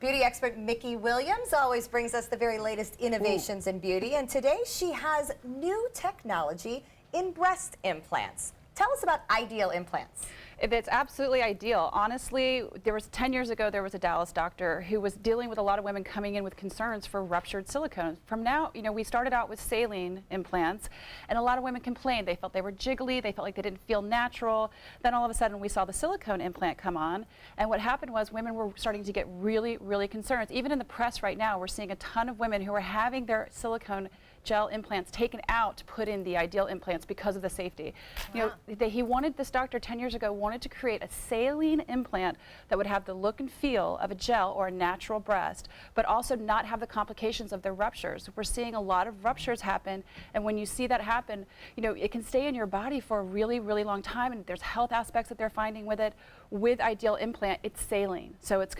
Beauty expert Mickey Williams always brings us the very latest innovations in beauty, and today she has new technology in breast implants. Tell us about Ideal Implants. It's absolutely ideal. Honestly, 10 years ago, there was a Dallas doctor who was dealing with a lot of women coming in with concerns for ruptured silicone. From now, we started out with saline implants, and a lot of women complained. They felt they were jiggly, they felt like they didn't feel natural. Then all of a sudden, we saw the silicone implant come on, and what happened was women were starting to get really, really concerned. Even in the press right now, we're seeing a ton of women who are having their silicone gel implants taken out to put in the Ideal implants because of the safety. Wow. This doctor 10 years ago wanted to create a saline implant that would have the look and feel of a gel or a natural breast, but also not have the complications of the ruptures. We're seeing a lot of ruptures happen, and when you see that happen, it can stay in your body for a really, really long time, and there's health aspects that they're finding with it. With Ideal implant, it's saline, so it's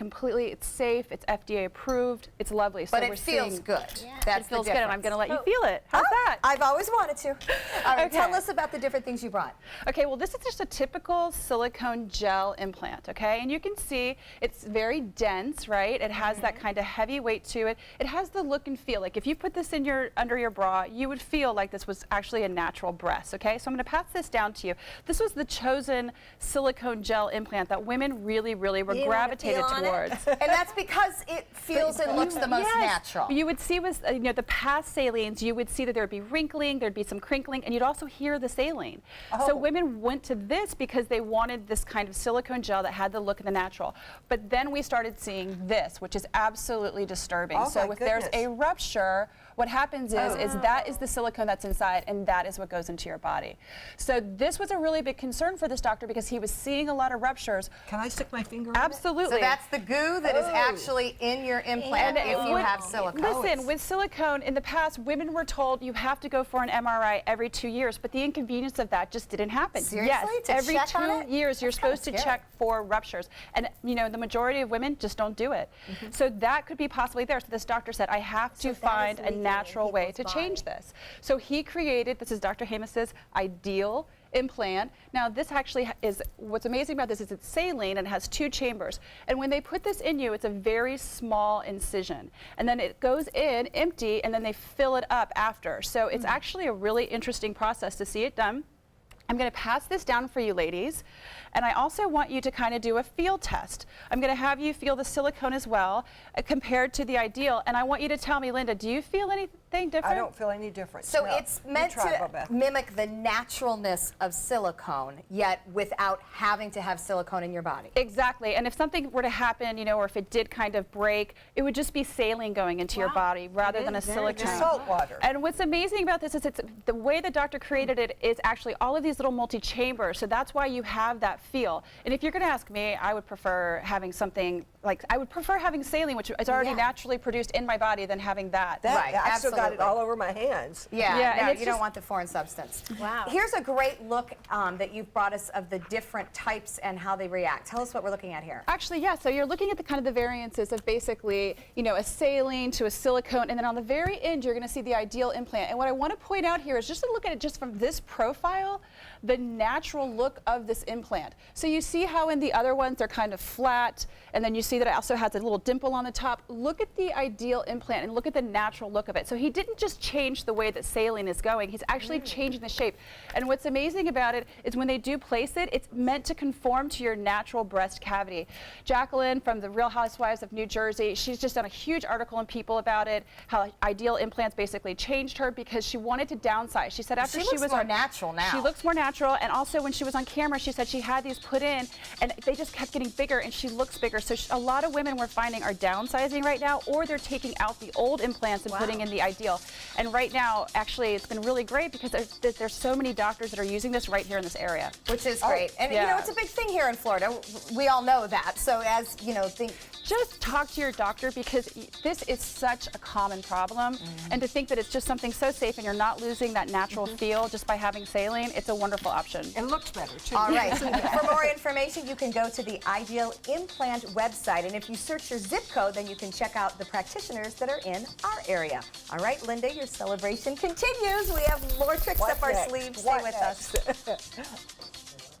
safe, it's FDA approved, it's lovely. But so it feels good. Yeah. That's it feels the good, and I'm going to let you feel it. How's that? I've always wanted to. All right, Okay. Tell us about the different things you brought. Okay, well, this is just a typical silicone gel implant, okay? And you can see it's very dense, right? It has that kind of heavy weight to it. It has the look and feel. Like if you put this in under your bra, you would feel like this was actually a natural breast, okay? So I'm going to pass this down to you. This was the chosen silicone gel implant that women really, really were gravitated towards. And that's because it feels and looks the most natural. You would see with the past salines, you would see that there would be wrinkling, there'd be some crinkling, and you'd also hear the saline. So women went to this because they wanted this kind of silicone gel that had the look of the natural. But then we started seeing this, which is absolutely disturbing. So if there's a rupture, what happens is that is the silicone that's inside, and that is what goes into your body. So this was a really big concern for this doctor because he was seeing a lot of ruptures. Can I stick my finger on it? Absolutely. So that's the goo that is actually in your implant if you have silicone. Listen, with silicone, in the past, women were told you have to go for an MRI every 2 years, but the inconvenience of that just didn't happen. Seriously? Yes, To every check on 2 years you're supposed to scary. check for ruptures. And the majority of women just don't do it. So that could be possibly there. So this doctor said, I have to find a natural way to change this. So he created, this is Dr. Hamos's Ideal implant. Now this actually is, what's amazing about this is it's saline and has 2 chambers. And when they put this in you, it's a very small incision. And then it goes in empty, and then they fill it up after. So it's actually a really interesting process to see it done. I'm going to pass this down for you ladies, and I also want you to kind of do a feel test. I'm going to have you feel the silicone as well, compared to the Ideal, and I want you to tell me, Linda, do you feel anything different? I don't feel any different. So no. it's meant to mimic the naturalness of silicone, yet without having to have silicone in your body. Exactly, and if something were to happen, or if it did kind of break, it would just be saline going into your body rather than a silicone. Salt water. And what's amazing about this is the way the doctor created it is actually all of these little multi-chambers, so that's why you have that feel. And if you're going to ask me, I would prefer having something I would prefer having saline, which is already naturally produced in my body, than having that. Right, I still got it all over my hands. Yeah, no, and you don't want the foreign substance. Wow. Here's a great look that you've brought us of the different types and how they react. Tell us what we're looking at here. Actually, yeah, so you're looking at the kind of the variances of basically, a saline to a silicone, and then on the very end, you're going to see the Ideal implant. And what I want to point out here is just to look at it just from this profile, the natural look of this implant. So you see how in the other ones they're kind of flat, and then you see that it also has a little dimple on the top. Look at the Ideal implant and look at the natural look of it. So he didn't just change the way that saline is going, he's actually changing the shape. And what's amazing about it is when they do place it, it's meant to conform to your natural breast cavity. Jacqueline from the Real Housewives of New Jersey, she's just done a huge article in People about it, how Ideal implants basically changed her because she wanted to downsize. She said after she was more natural now. She looks more natural, and also when she was on camera, she said she had these put in, and they just kept getting bigger, and she looks bigger. So a lot of women we're finding are downsizing right now, or they're taking out the old implants and putting in the Ideal. And right now, actually, it's been really great because there's so many doctors that are using this right here in this area. Which is great. And it's a big thing here in Florida. We all know that. So as, just talk to your doctor because this is such a common problem. And to think that it's just something so safe and you're not losing that natural feel just by having saline, it's a wonderful option. It looks better, too. All right. For more information, you can go to the Ideal Implant website. And if you search your zip code, then you can check out the practitioners that are in our area. All right, Linda, your celebration continues. We have more tricks up our sleeves. Stay with us.